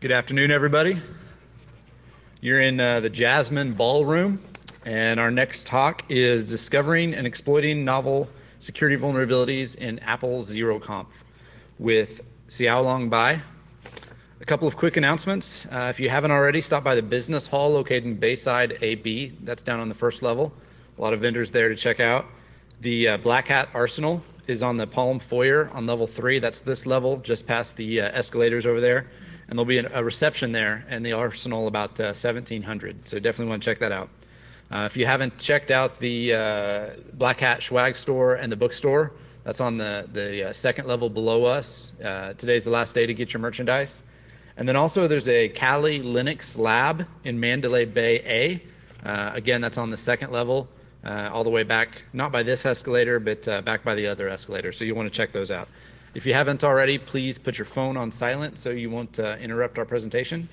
Good afternoon, everybody. You're in the Jasmine Ballroom, and our next talk is Discovering and Exploiting Novel Security Vulnerabilities in Apple ZeroConf with Xiaolong Bai. A couple of quick announcements. If you haven't already, stop by the Business Hall located in Bayside AB. That's down on the first level. A lot of vendors there to check out. The Black Hat Arsenal is on the Palm Foyer on level 3. That's this level, just past the escalators over there. And there'll be a reception there and the Arsenal about 1700. So definitely want to check that out. If you haven't checked out the Black Hat Swag Store and the bookstore, that's on the second level below us. Today's the last day to get your merchandise. And then also there's a Kali Linux lab in Mandalay Bay A. Again, that's on the second level, all the way back, not by this escalator, but back by the other escalator. So you want to check those out. If you haven't already, please put your phone on silent so you won't interrupt our presentation.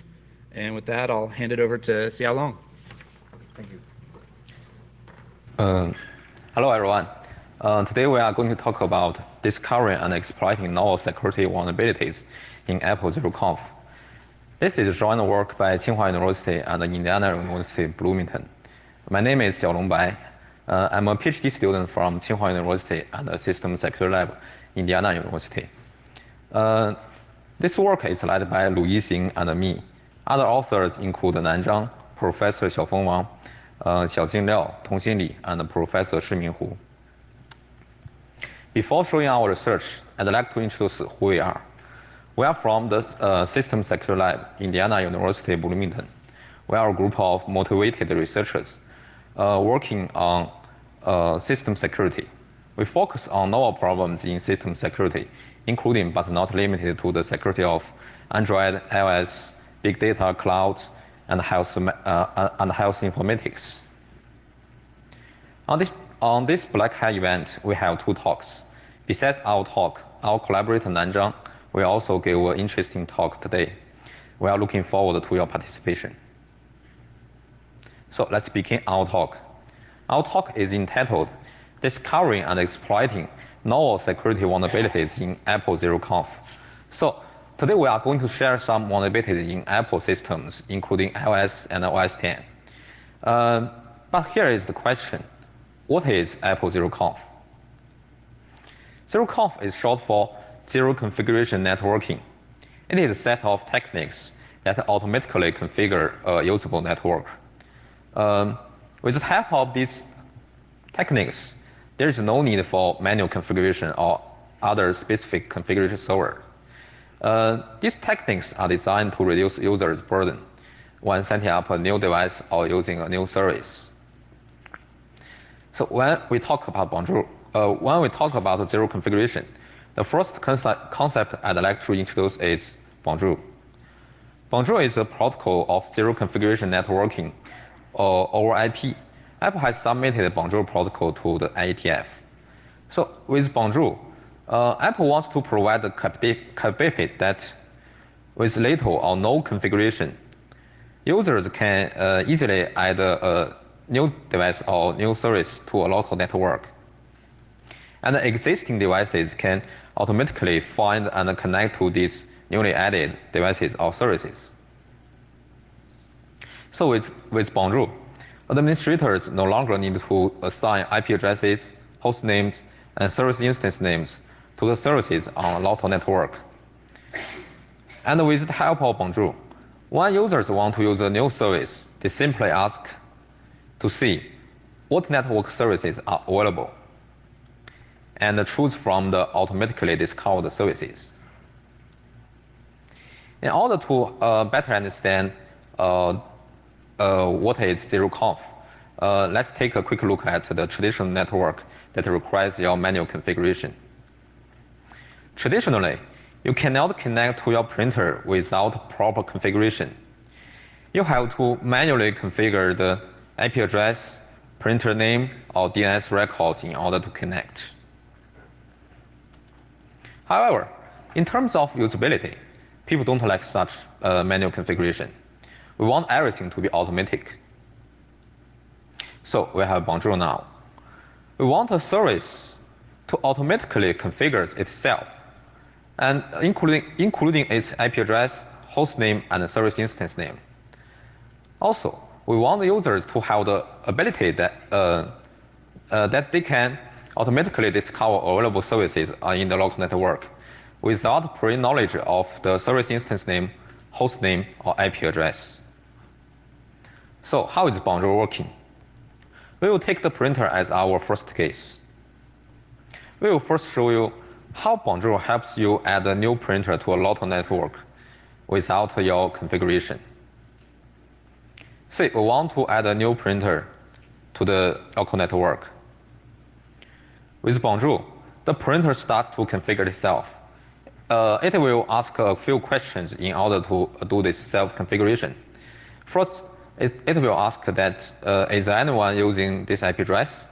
And with that, I'll hand it over to Xiaolong. Thank you. Hello, everyone. Today we are going to talk about discovering and exploiting novel security vulnerabilities in Apple ZeroConf. This is joint work by Tsinghua University and Indiana University Bloomington. My name is Xiaolong Bai. I'm a PhD student from Tsinghua University and the System Security Lab, Indiana University. This work is led by Lu Yixing and me. Other authors include Nan Zhang, Professor Xiaofeng Wang, Xiaojing Liao, Tongxin Li, and Professor Shiming Hu. Before showing our research, I'd like to introduce who we are. We are from the System Security Lab, Indiana University, Bloomington. We are a group of motivated researchers working on system security. We focus on novel problems in system security, including but not limited to the security of Android, iOS, big data, cloud, and health informatics. On this Black Hat event, we have two talks. Besides our talk, our collaborator Nan Zhang will also give an interesting talk today. We are looking forward to your participation. So let's begin our talk. Our talk is entitled Discovering and Exploiting Novel Security Vulnerabilities in Apple ZeroConf. So today we are going to share some vulnerabilities in Apple systems, including iOS and OS X. But here is the question. What is Apple ZeroConf? ZeroConf is short for Zero Configuration Networking. It is a set of techniques that automatically configure a usable network. With the help of these techniques, there is no need for manual configuration or other specific configuration server. These techniques are designed to reduce users' burden when setting up a new device or using a new service. So when we talk about zero configuration, the first concept I'd like to introduce is Bonjour. Bonjour is a protocol of zero configuration networking over IP. Apple has submitted Bonjour protocol to the IETF. So with Bonjour, Apple wants to provide a capability that with little or no configuration, users can easily add a new device or new service to a local network. And existing devices can automatically find and connect to these newly added devices or services. So with Bonjour, administrators no longer need to assign IP addresses, host names, and service instance names to the services on a local network. And with the help of Bonjour, when users want to use a new service, they simply ask to see what network services are available and choose from the automatically discovered services. In order to better understand what is ZeroConf, let's take a quick look at the traditional network that requires your manual configuration. Traditionally, you cannot connect to your printer without proper configuration. You have to manually configure the IP address, printer name, or DNS records in order to connect. However, in terms of usability, people don't like such manual configuration. We want everything to be automatic. So we have Bonjour now. We want a service to automatically configure itself, and including its IP address, host name and service instance name. Also, we want users to have the ability that they can automatically discover available services in the local network without pre-knowledge of the service instance name, host name, or IP address. So how is Bonjour working? We will take the printer as our first case. We will first show you how Bonjour helps you add a new printer to a local network without your configuration. Say we want to add a new printer to the local network. With Bonjour, the printer starts to configure itself. It will ask a few questions in order to do this self-configuration. First, it will ask that, is anyone using this IP address?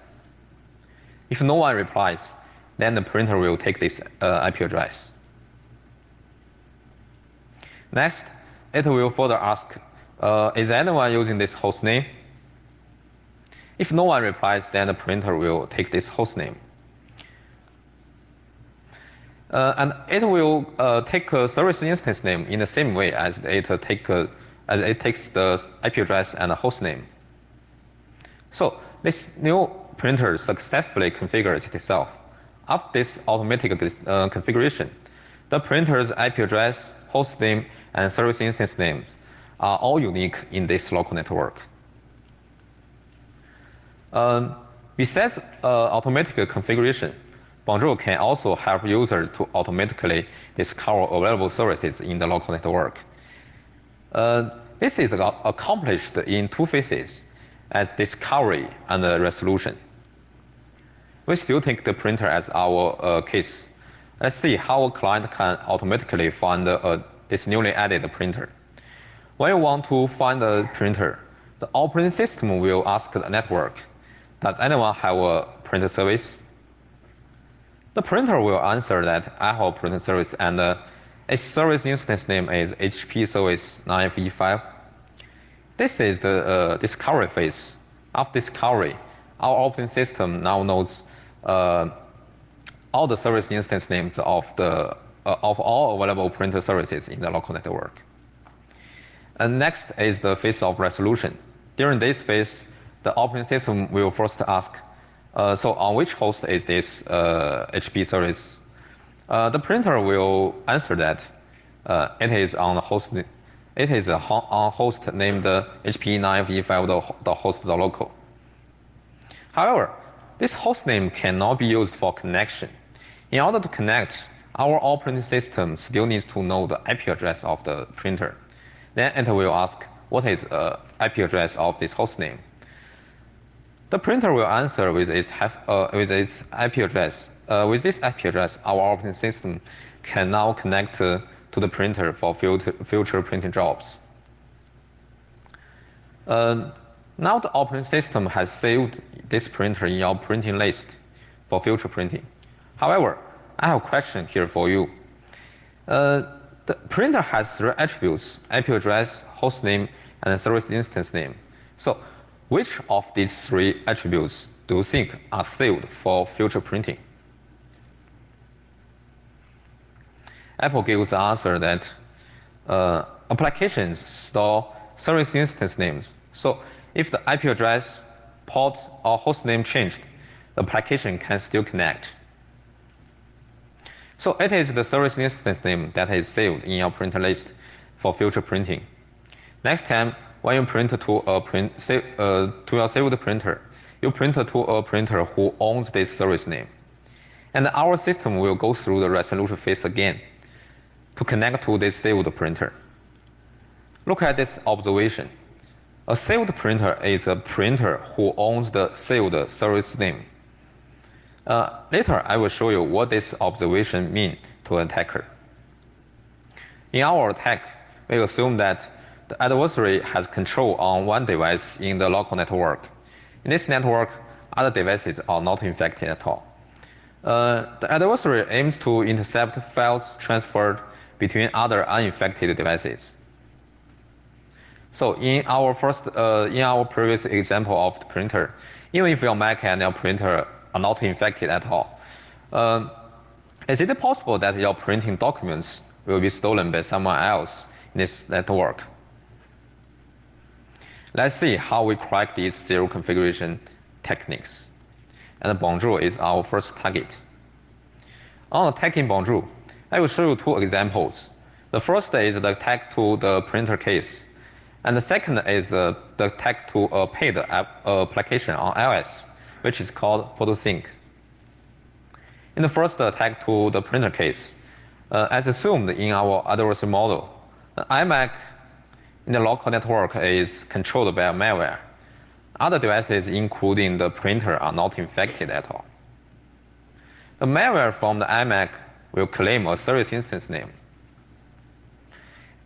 If no one replies, then the printer will take this IP address. Next, it will further ask, is anyone using this host name? If no one replies, then the printer will take this host name. And it will take a service instance name in the same way as it takes the IP address and the host name. So this new printer successfully configures itself. After this automatic configuration, the printer's IP address, host name, and service instance names are all unique in this local network. Besides automatic configuration, Bonjour can also help users to automatically discover available services in the local network. This is accomplished in two phases, as discovery and resolution. We still take the printer as our case. Let's see how a client can automatically find this newly added printer. When you want to find a printer, the operating system will ask the network, does anyone have a printer service? The printer will answer that I have a printer service and its service instance name is HP service 9V5. This is the discovery phase. After discovery, our operating system now knows all the service instance names of all available printer services in the local network. And next is the phase of resolution. During this phase, the operating system will first ask, so on which host is this HP service? The printer will answer that it is on the host. It is on host named HP9V5, the host the local. However, this host name cannot be used for connection. In order to connect, our operating system still needs to know the IP address of the printer. Then it will ask, what is the IP address of this host name? The printer will answer with its IP address. With this IP address, our operating system can now connect to the printer for future printing jobs. Now the operating system has saved this printer in your printing list for future printing. However, I have a question here for you. The printer has three attributes: IP address, host name, and service instance name. So, which of these three attributes do you think are saved for future printing? Apple gives the answer that applications store service instance names. So if the IP address, port, or host name changed, the application can still connect. So it is the service instance name that is saved in your printer list for future printing. Next time, when you print to your saved printer, you print to a printer who owns this service name. And our system will go through the resolution phase again to connect to this saved printer. Look at this observation. A saved printer is a printer who owns the saved service name. Later, I will show you what this observation means to an attacker. In our attack, we assume that the adversary has control on one device in the local network. In this network, other devices are not infected at all. The adversary aims to intercept files transferred between other uninfected devices. So in our previous example of the printer, even if your Mac and your printer are not infected at all, is it possible that your printing documents will be stolen by someone else in this network. Let's see how we crack these zero configuration techniques. And Bonjour is our first target. On attacking Bonjour, I will show you two examples. The first is the attack to the printer case, and the second is the attack to a paid application on iOS, which is called PhotoSync. In the first attack to the printer case, as assumed in our adversary model, the iMac in the local network is controlled by a malware. Other devices, including the printer, are not infected at all. The malware from the iMac will claim a service instance name.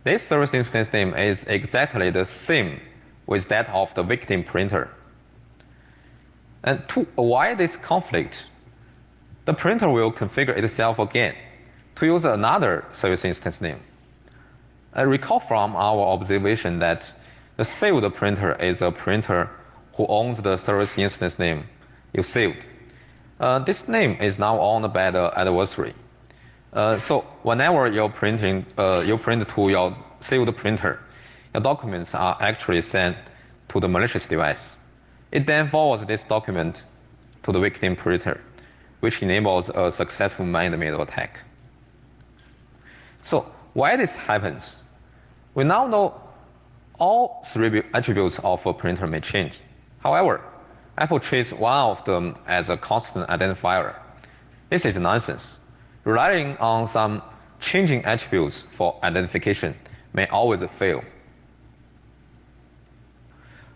This service instance name is exactly the same with that of the victim printer. And to avoid this conflict, the printer will configure itself again to use another service instance name. I recall from our observation that the saved printer is a printer who owns the service instance name you saved. This name is now owned by the adversary. So whenever you print to your saved printer, your documents are actually sent to the malicious device. It then forwards this document to the victim printer, which enables a successful man-in-the-middle attack. So why this happens? We now know all three attributes of a printer may change. However, Apple treats one of them as a constant identifier. This is nonsense. Relying on some changing attributes for identification may always fail.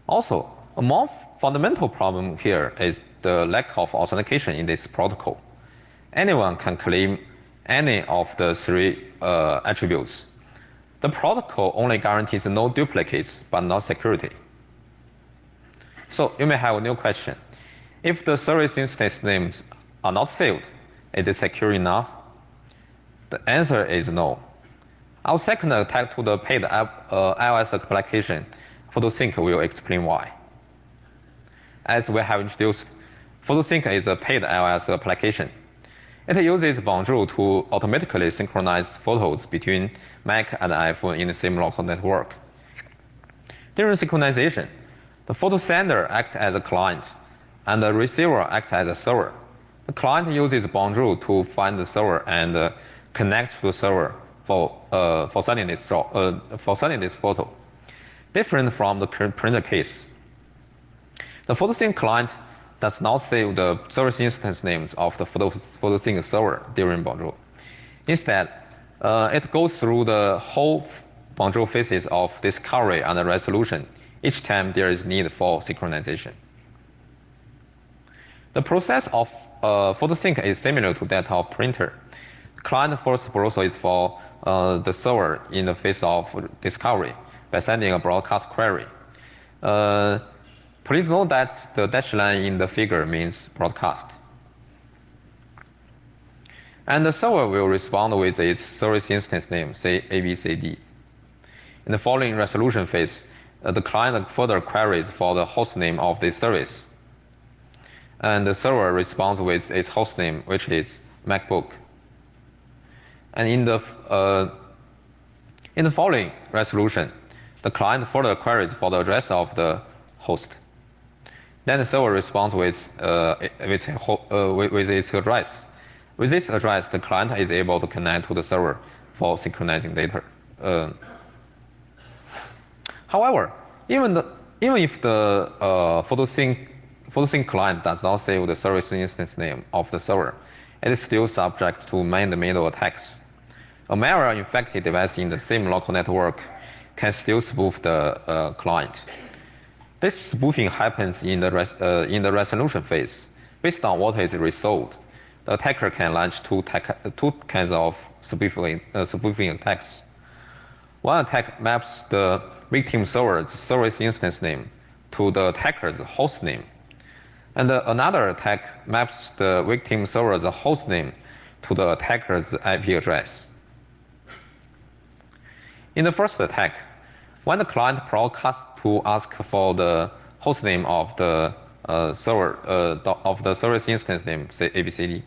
Also, a more fundamental problem here is the lack of authentication in this protocol. Anyone can claim any of the three attributes. The protocol only guarantees no duplicates, but not security. So you may have a new question. If the service instance names are not saved, is it secure enough? The answer is no. Our second attack to the paid iOS application, PhotoSync, will explain why. As we have introduced, PhotoSync is a paid iOS application. It uses Bonjour to automatically synchronize photos between Mac and iPhone in the same local network. During synchronization, the photo sender acts as a client, and the receiver acts as a server. The client uses Bonjour to find the server and connect to the server for sending this photo. Different from the printer case, the PhotoSync client does not save the service instance names of the PhotoSync server during Bonjour. Instead, it goes through the whole Bonjour phases of discovery and resolution each time there is need for synchronization. The process of PhotoSync is similar to that of printer. Client first process for the server in the phase of discovery by sending a broadcast query. Please note that the dashed line in the figure means broadcast. And the server will respond with its service instance name, say ABCD. In the following resolution phase, the client further queries for the host name of the service. And the server responds with its host name, which is MacBook. And in the following resolution, the client further queries for the address of the host. Then the server responds with its address. With this address, the client is able to connect to the server for synchronizing data. However, even if the PhotoSync client does not save the service instance name of the server, it is still subject to man-in-the-middle attacks. A malware-infected device in the same local network can still spoof the client. This spoofing happens in the resolution phase. Based on what is resolved, the attacker can launch two kinds of spoofing attacks. One attack maps the victim server's service instance name to the attacker's host name. And another attack maps the victim server's host name to the attacker's IP address. In the first attack, when the client broadcasts to ask for the host name of the server of the service instance name, say ABCD,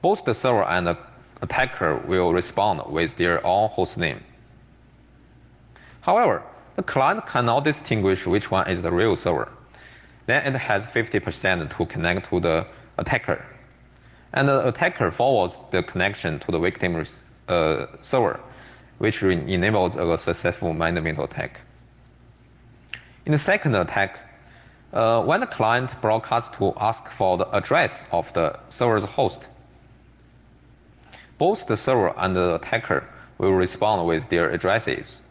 both the server and the attacker will respond with their own host name. However, the client cannot distinguish which one is the real server. Then it has 50% to connect to the attacker. And the attacker forwards the connection to the victim server, which enables a successful man-in-the-middle attack. In the second attack, when the client broadcasts to ask for the address of the server's host, both the server and the attacker will respond with their addresses.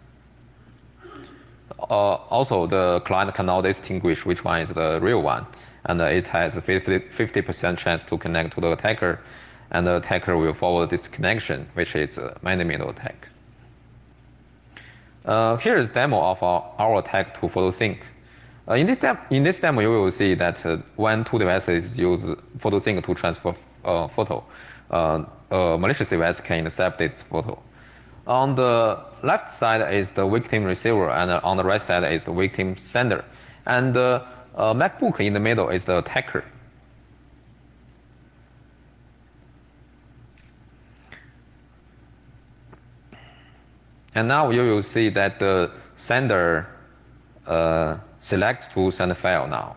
Also, the client cannot distinguish which one is the real one, and it has a 50% chance to connect to the attacker, and the attacker will forward this connection, which is a man-in-the-middle attack. Here is a demo of our attack to photosync. In this demo, you will see that when two devices use photosync to transfer photo, a malicious device can intercept this photo. On the left side is the victim receiver, and on the right side is the victim sender. And the MacBook in the middle is the attacker. And now you will see that the sender selects to send a file now.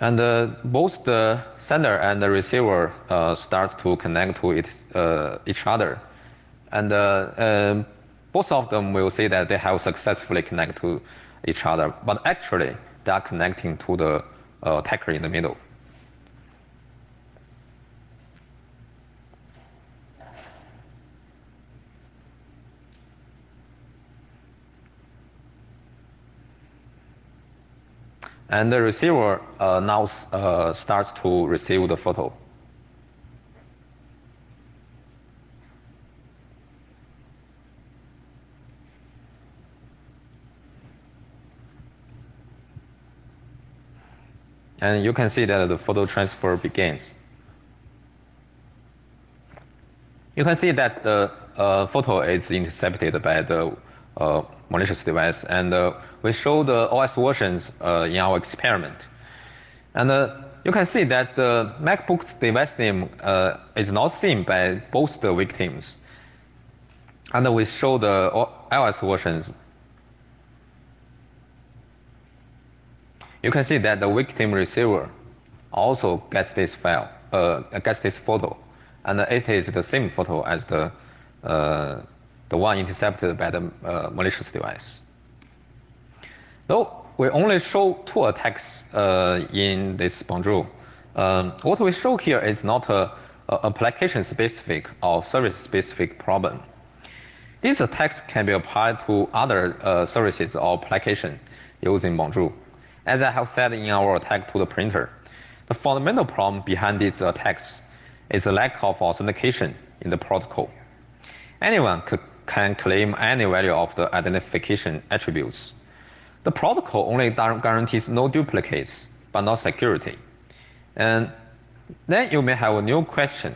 And both the sender and the receiver start to connect to each other. And both of them will say that they have successfully connected to each other, but actually they are connecting to the attacker in the middle. And the receiver now starts to receive the photo. And you can see that the photo transfer begins. You can see that the photo is intercepted by the malicious device, and we show the OS versions in our experiment. And you can see that the MacBook's device name is not seen by both the victims. And we show the iOS versions. You can see that the victim receiver also gets this file, gets this photo, and it is the same photo as the one intercepted by the malicious device. Though we only show two attacks in this module, what we show here is not a application-specific or service-specific problem. These attacks can be applied to other services or applications using module. As I have said in our attack to the printer, the fundamental problem behind these attacks is a lack of authentication in the protocol. Anyone can claim any value of the identification attributes. The protocol only guarantees no duplicates, but not security. And then you may have a new question.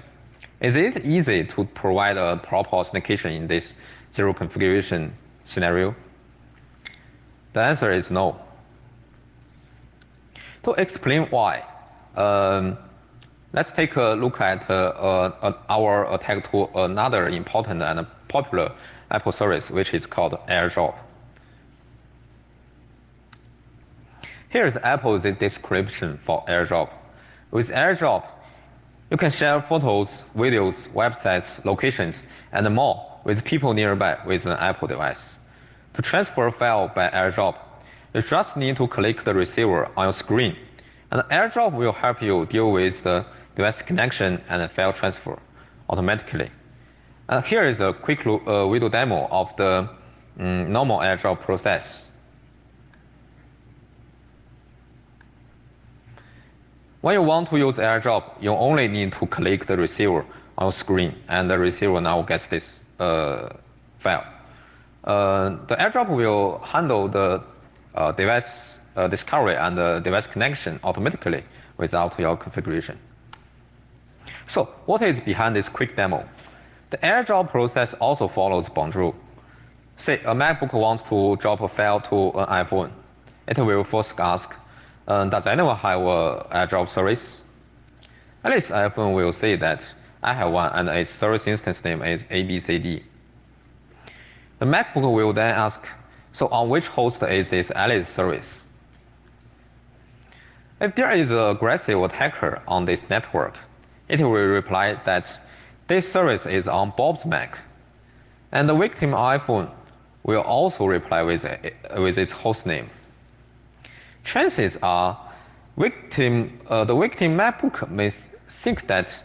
Is it easy to provide a proper authentication in this zero configuration scenario? The answer is no. To explain why, let's take a look at our attack to another important and popular Apple service, which is called AirDrop. Here is Apple's description for AirDrop. With AirDrop, you can share photos, videos, websites, locations, and more with people nearby with an Apple device. To transfer a file by AirDrop, you just need to click the receiver on your screen, and AirDrop will help you deal with the device connection and file transfer automatically. And here is a quick video demo of the normal AirDrop process. When you want to use AirDrop, you only need to click the receiver on your screen, and the receiver now gets this file. The AirDrop will handle the device discovery and the device connection automatically without your configuration. So what is behind this quick demo? The AirDrop process also follows Bonjour. Say a MacBook wants to drop a file to an iPhone. It will first ask, Does anyone have an airdrop service? At least iPhone will say that I have one and its service instance name is ABCD. The MacBook will then ask, so on which host is this Alice service? If there is an aggressive attacker on this network, it will reply that this service is on Bob's Mac. And the victim iPhone will also reply with its host name. Chances are the victim MacBook may think that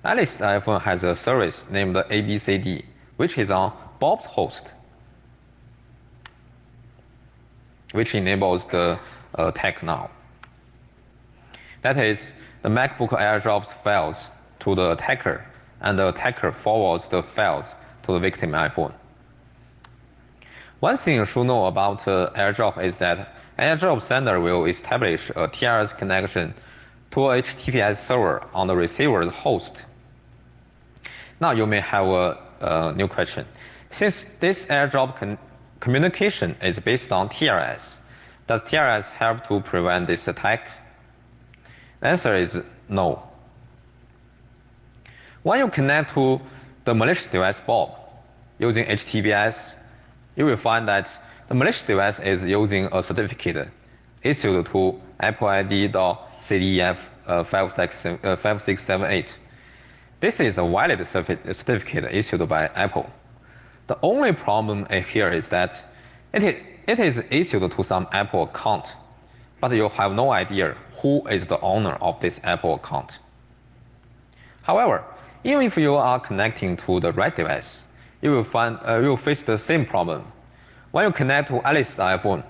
Alice's iPhone has a service named ABCD, which is on Bob's host, which enables the attack now. That is, the MacBook airdrops files to the attacker, and the attacker forwards the files to the victim iPhone. One thing you should know about airdrop is that airdrop sender will establish a TLS connection to a HTTPS server on the receiver's host. Now you may have a new question. Since this airdrop communication is based on TLS, does TLS help to prevent this attack? The answer is no. When you connect to the malicious device Bob using HTTPS, you will find that the malicious device is using a certificate issued to Apple ID.cdef5678. This is a valid certificate issued by Apple. The only problem here is that it is issued to some Apple account, but you have no idea who is the owner of this Apple account. However, even if you are connecting to the right device, you will face the same problem. When you connect to Alice's iPhone,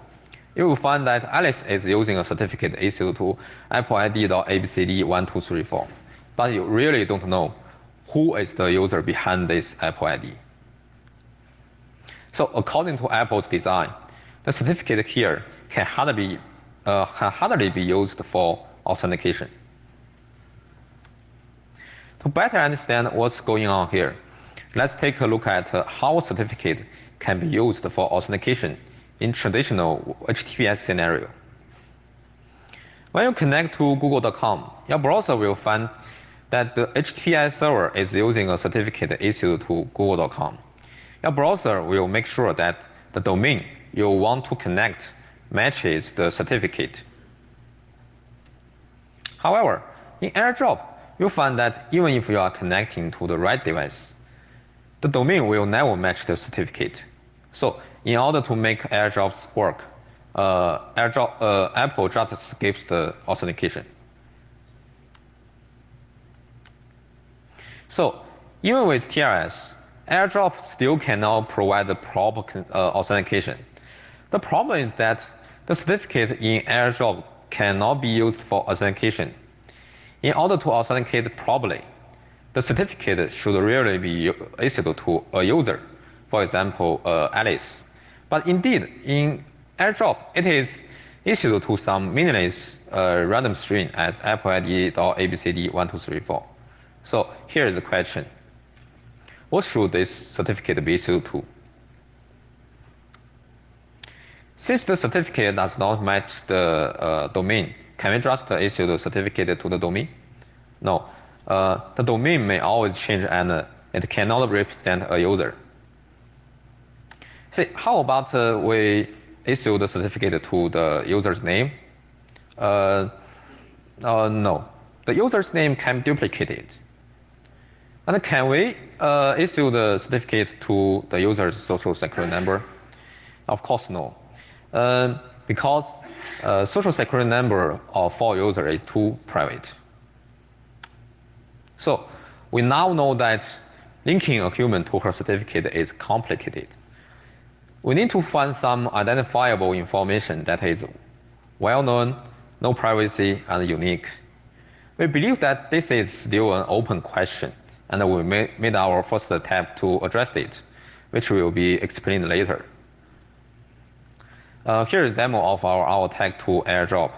you will find that Alice is using a certificate issued to Apple ID.abcd1234, but you really don't know who is the user behind this Apple ID. So according to Apple's design, the certificate here can hardly be used for authentication. To better understand what's going on here, let's take a look at how a certificate can be used for authentication in traditional HTTPS scenario. When you connect to google.com, your browser will find that the HTTPS server is using a certificate issued to google.com. Your browser will make sure that the domain you want to connect matches the certificate. However, in airdrop, you'll find that even if you are connecting to the right device, the domain will never match the certificate. So in order to make airdrops work, Apple just skips the authentication. So even with TLS, airdrop still cannot provide the proper authentication. The problem is that the certificate in airdrop cannot be used for authentication. In order to authenticate properly, the certificate should really be issued to a user, for example, Alice. But indeed, in airdrop, it is issued to some meaningless random string as Apple ID.abcd1234. So here is the question. What should this certificate be issued to? Since the certificate does not match the domain, can we just issue the certificate to the domain? No. The domain may always change and it cannot represent a user. See, how about we issue the certificate to the user's name? No. The user's name can be duplicated. And can we issue the certificate to the user's social security number? Of course, no. Because social security number for user is too private. So we now know that linking a human to her certificate is complicated. We need to find some identifiable information that is well-known, no privacy, and unique. We believe that this is still an open question, and we made our first attempt to address it, which will be explained later. Here is a demo of our attack to airdrop.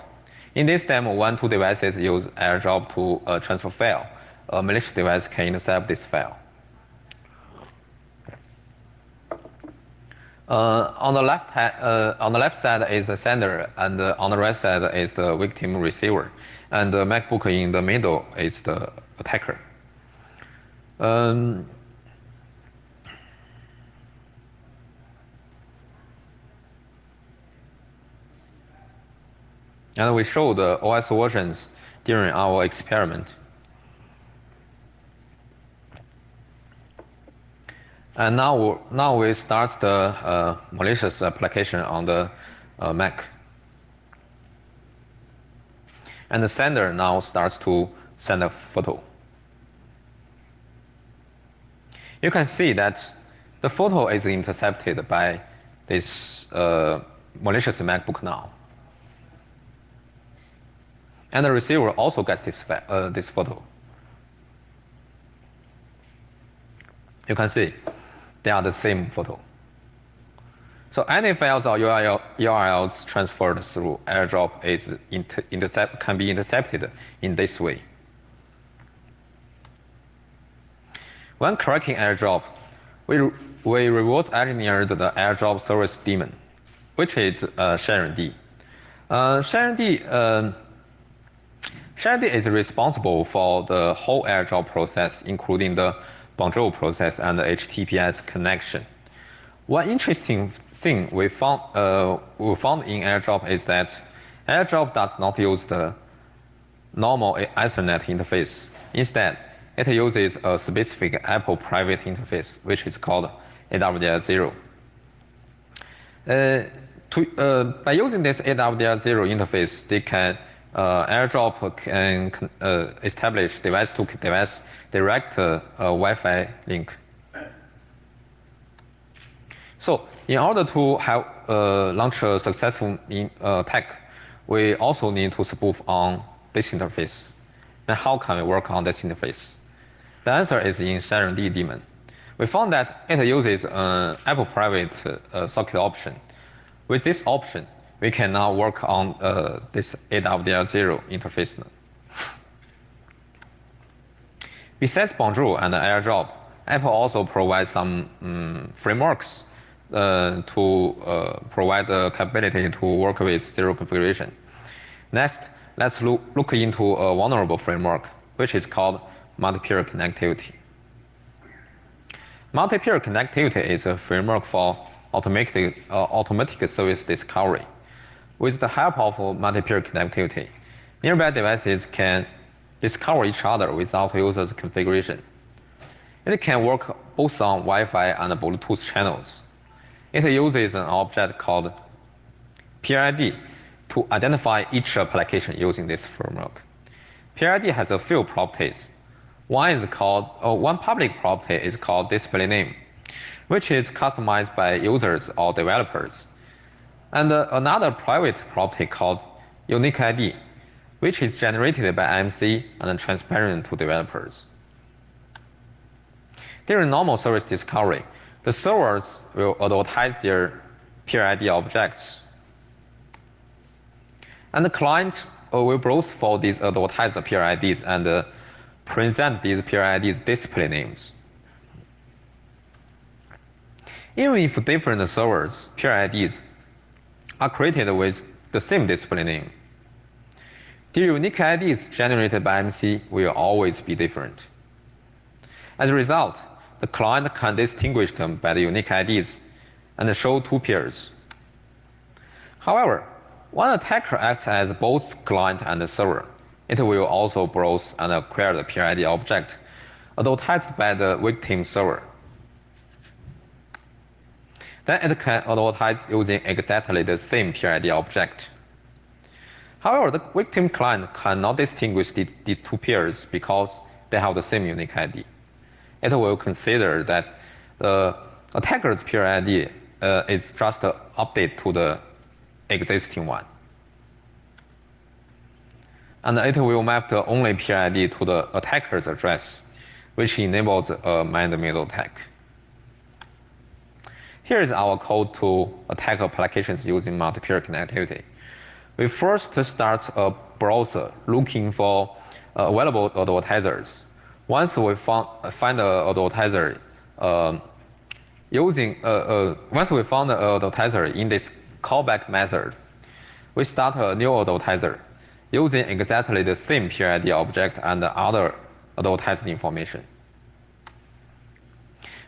In this demo, when two devices use airdrop to transfer file, a malicious device can intercept this file. On the left side is the sender, and on the right side is the victim receiver, and the MacBook in the middle is the attacker. And we show the OS versions during our experiment. And now we start the malicious application on the Mac. And the sender now starts to send a photo. You can see that the photo is intercepted by this malicious MacBook now. And the receiver also gets this photo. You can see they are the same photo. So any files or URLs transferred through AirDrop can be intercepted in this way. When cracking AirDrop, we reverse engineered the AirDrop service daemon, which is shared. Shared is responsible for the whole AirDrop process, including the Bonjour process and the HTTPS connection. One interesting thing we found in AirDrop is that AirDrop does not use the normal Ethernet interface. Instead, it uses a specific Apple private interface, which is called AWS0. By using this AWS0 interface, AirDrop can establish device-to-device direct Wi-Fi link. So in order to have launch a successful attack, we also need to spoof on this interface. Then how can we work on this interface? The answer is in shared daemon. We found that it uses an Apple private socket option. With this option, we can now work on this AWS0 interface. Besides Bonjour and AirDrop, Apple also provides some frameworks to provide the capability to work with zero configuration. Next, let's look into a vulnerable framework, which is called multi-peer connectivity. Multi-peer connectivity is a framework for automatic service discovery. With the help of multi-peer connectivity, nearby devices can discover each other without user's configuration. It can work both on Wi-Fi and Bluetooth channels. It uses an object called PID to identify each application using this framework. PID has a few properties. One public property is called display name, which is customized by users or developers. And another private property called unique ID, which is generated by IMC and transparent to developers. During normal service discovery, the servers will advertise their PID objects. And the client will browse for these advertised PIDs and present these PIDs display names. Even if different servers' PIDs are created with the same display name, the unique IDs generated by IMC will always be different. As a result, the client can distinguish them by the unique IDs and show two pairs. However, when an attacker acts as both client and server, it will also browse and acquire the PID object advertised by the victim server. Then it can advertise using exactly the same PID object. However, the victim client cannot distinguish these two pairs because they have the same unique ID. It will consider that the attacker's PID is just an update to the existing one. And it will map the only PID to the attacker's address, which enables a man-in-the-middle attack. Here is our code to attack applications using multi-peer connectivity. We first start a browser looking for available advertisers. Once we find an advertiser, using once we found the advertiser in this callback method, we start a new advertiser using exactly the same PID object and other advertised information.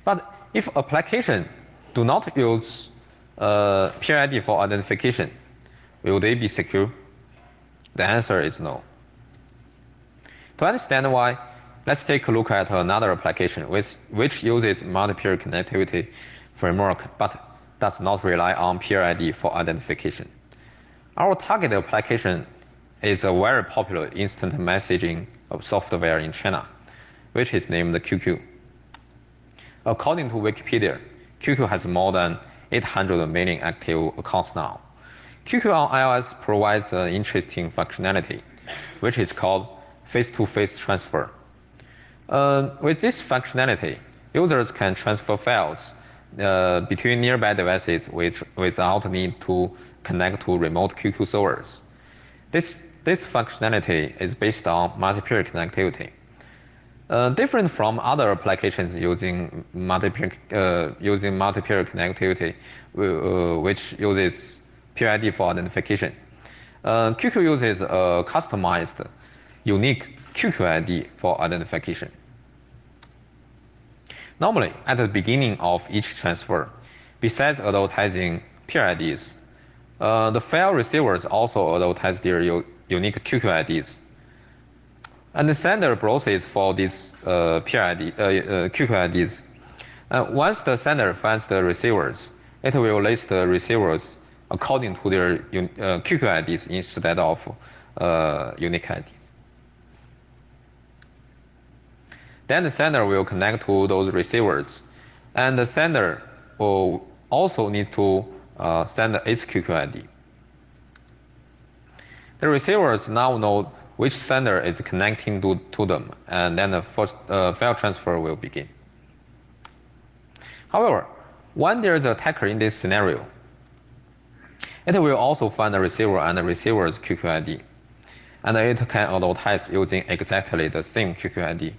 But if application do not use PID for identification, will they be secure? The answer is no. To understand why, let's take a look at another application which uses multi-peer connectivity framework but does not rely on PID for identification. Our target application is a very popular instant messaging software in China, which is named QQ. According to Wikipedia, QQ has more than 800 million active accounts now. QQ on iOS provides an interesting functionality, which is called face-to-face transfer. With this functionality, users can transfer files between nearby devices without need to connect to remote QQ servers. This functionality is based on multi-peer connectivity. Different from other applications using multi-peer connectivity, which uses PID for identification. QQ uses a customized, unique QQ ID for identification. Normally, at the beginning of each transfer, besides advertising PIDs, the file receivers also advertise their unique QQ IDs. And the sender browses for these QQ IDs. Once the sender finds the receivers, it will list the receivers according to their QQ IDs instead of unique IDs. Then the sender will connect to those receivers, and the sender will also need to send its QQ ID. The receivers now know which sender is connecting to them, and then the first file transfer will begin. However, when there is an attacker in this scenario, it will also find the receiver and the receiver's QQ ID, and it can advertise using exactly the same QQ ID.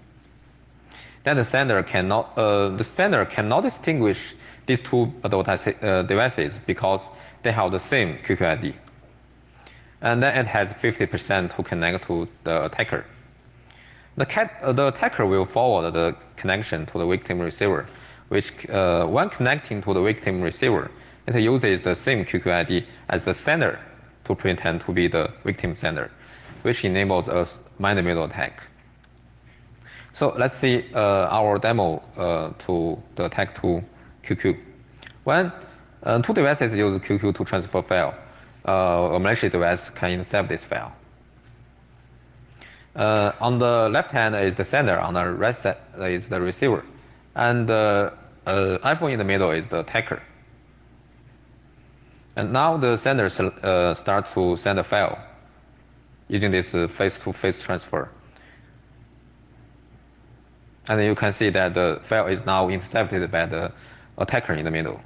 Then the sender cannot distinguish these two devices because they have the same QQ ID. And then it has 50% to connect to the attacker. The attacker will forward the connection to the victim receiver, which when connecting to the victim receiver, it uses the same QQ ID as the sender to pretend to be the victim sender, which enables a man-in-the-middle attack. So let's see our demo to the attack to QQ. When two devices use QQ to transfer file, a malicious device can intercept this file. On the left hand is the sender, on the right side is the receiver, and the iPhone in the middle is the attacker. And now the sender starts to send a file using this face-to-face transfer. And you can see that the file is now intercepted by the attacker in the middle.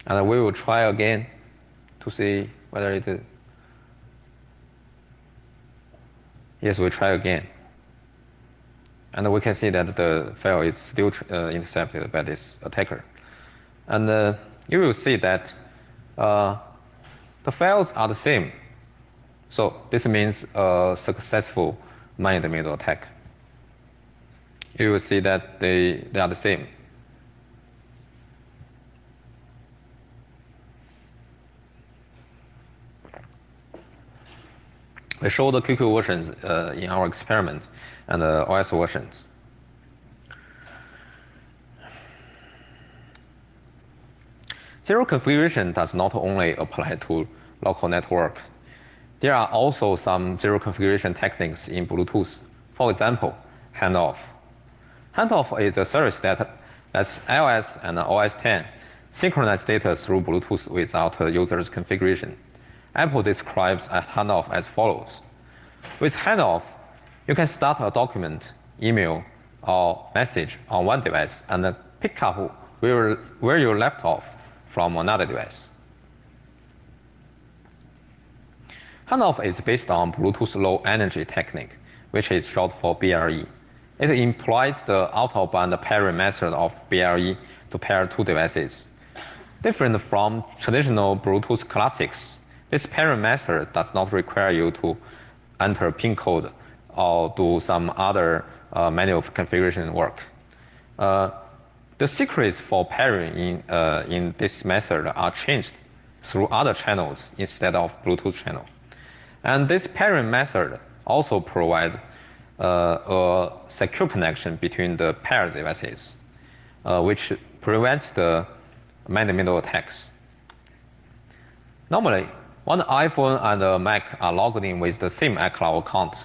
And we will try again to see whether it is. Yes, we try again. And we can see that the file is still intercepted by this attacker. And you will see that the files are the same. So this means a successful man-in-the-middle attack. You will see that they are the same. We show the QQ versions in our experiment and the OS versions. Zero configuration does not only apply to local network. There are also some zero configuration techniques in Bluetooth. For example, handoff. Handoff is a service that lets iOS and OS X synchronize data through Bluetooth without a user's configuration. Apple describes a handoff as follows. With handoff, you can start a document, email, or message on one device and pick up where you left off from another device. Handoff is based on Bluetooth Low Energy technique, which is short for BLE. It employs the out-of-band pairing method of BLE to pair two devices. Different from traditional Bluetooth classics, this pairing method does not require you to enter pin code or do some other manual configuration work. The secrets for pairing in this method are changed through other channels instead of Bluetooth channel. And this pairing method also provides a secure connection between the paired devices, which prevents the man-in-the-middle attacks. Normally, when the iPhone and the Mac are logged in with the same iCloud account,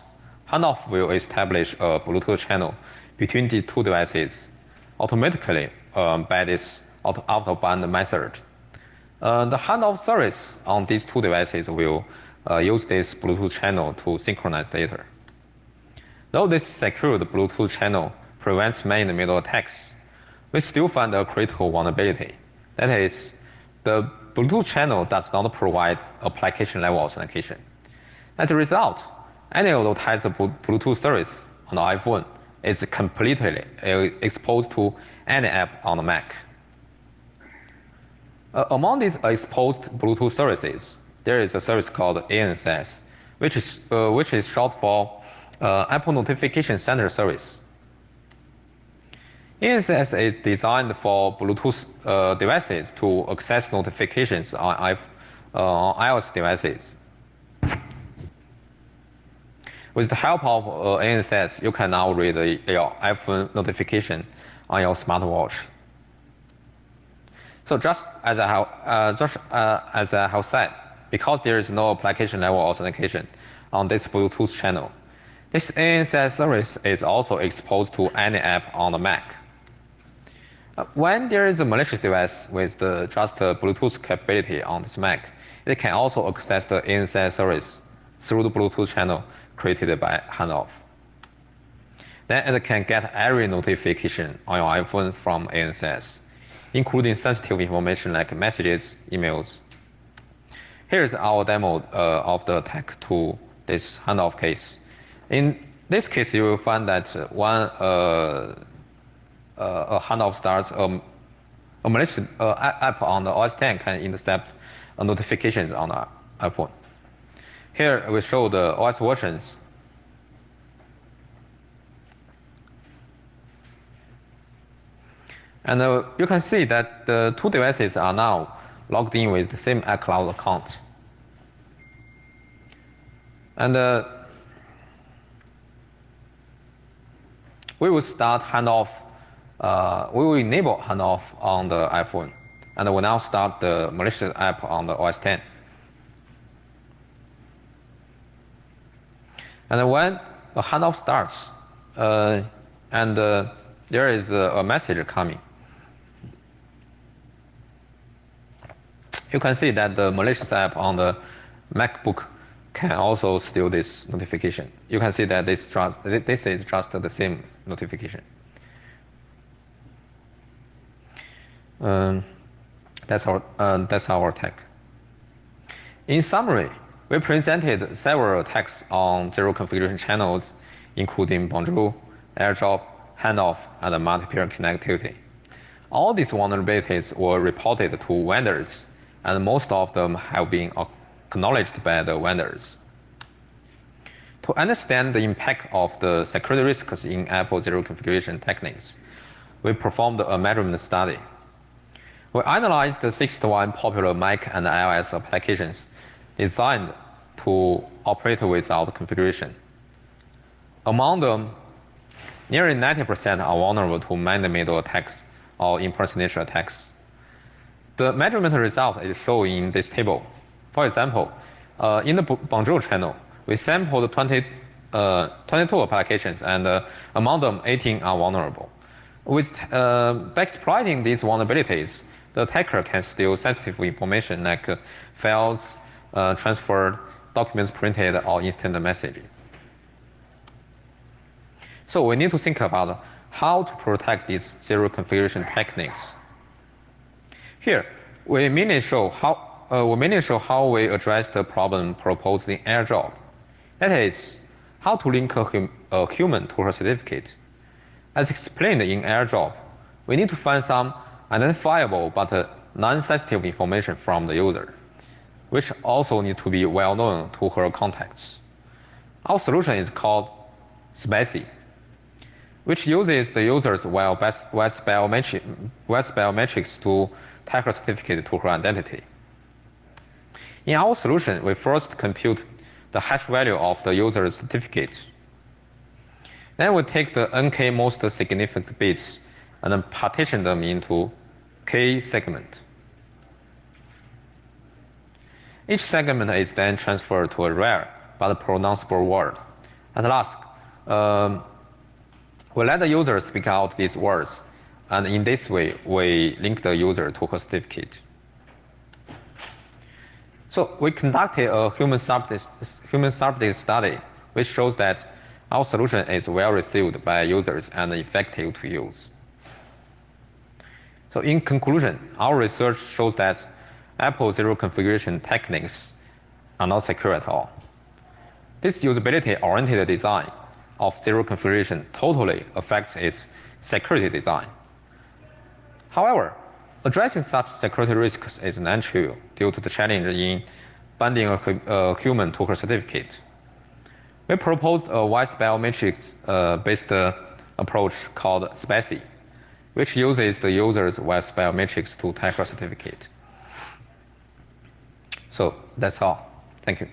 Handoff will establish a Bluetooth channel between these two devices automatically by this out-of-band method. The handoff service on these two devices will use this Bluetooth channel to synchronize data. Though this secured Bluetooth channel prevents man-in-the-middle attacks, we still find a critical vulnerability. That is, the Bluetooth channel does not provide application-level authentication. As a result, any advertised Bluetooth service on the iPhone is completely exposed to any app on the Mac. Among these exposed Bluetooth services, there is a service called ANSS, which is short for Apple Notification Center Service. ANSS is designed for Bluetooth devices to access notifications on iOS devices. With the help of ANSS, you can now read your iPhone notification on your smartwatch. So just as I have said, because there is no application-level authentication on this Bluetooth channel, this ANSS service is also exposed to any app on the Mac. When there is a malicious device with just Bluetooth capability on this Mac, it can also access the ANSS service through the Bluetooth channel created by Handoff. Then it can get every notification on your iPhone from ANSS, including sensitive information like messages, emails. Here's our demo of the attack to this Handoff case. In this case, you will find that when a Handoff starts, a malicious app on the OS X can intercept notifications on the iPhone. Here we show the OS versions. And you can see that the two devices are now logged in with the same iCloud account. And we will start handoff. We will enable handoff on the iPhone, and we now start the malicious app on the OS X. And when a handoff starts, there is a message coming, you can see that the malicious app on the MacBook can also steal this notification. You can see that this is just the same notification. That's our attack. In summary, we presented several attacks on zero configuration channels, including Bonjour, AirDrop, Handoff, and multi-peer connectivity. All these vulnerabilities were reported to vendors, and most of them have been acknowledged by the vendors. To understand the impact of the security risks in Apple zero configuration techniques, we performed a measurement study. We analyzed the 61 popular Mac and iOS applications designed to operate without configuration. Among them, nearly 90% are vulnerable to man-in-the-middle attacks or impersonation attacks. The measurement result is shown in this table. For example, in the Bonjour channel, we sampled 22 applications, and among them, 18 are vulnerable. By exploiting these vulnerabilities, the attacker can steal sensitive information like files transferred, documents printed, or instant messaging. So we need to think about how to protect these zero configuration techniques. Here, we mainly show we mainly show how we address the problem proposed in airdrop. That is, how to link a human to her certificate. As explained in airdrop, we need to find some identifiable but non-sensitive information from the user, which also needs to be well known to her contacts. Our solution is called SPACY, which uses the user's web biometrics to tag her certificate to her identity. In our solution, we first compute the hash value of the user's certificate. Then we take the NK most significant bits and then partition them into K segments. Each segment is then transferred to a rare but pronounceable word. At last, we let the user speak out these words, and in this way, we link the user to her certificate. So we conducted a human subject study, which shows that our solution is well received by users and effective to use. So in conclusion, our research shows that Apple zero configuration techniques are not secure at all. This usability-oriented design of zero configuration totally affects its security design. However, addressing such security risks is non-trivial due to the challenge in binding a human to her certificate. We proposed a voice biometrics-based approach called SPACY, which uses the user's voice biometrics to tag her certificate. So that's all. Thank you.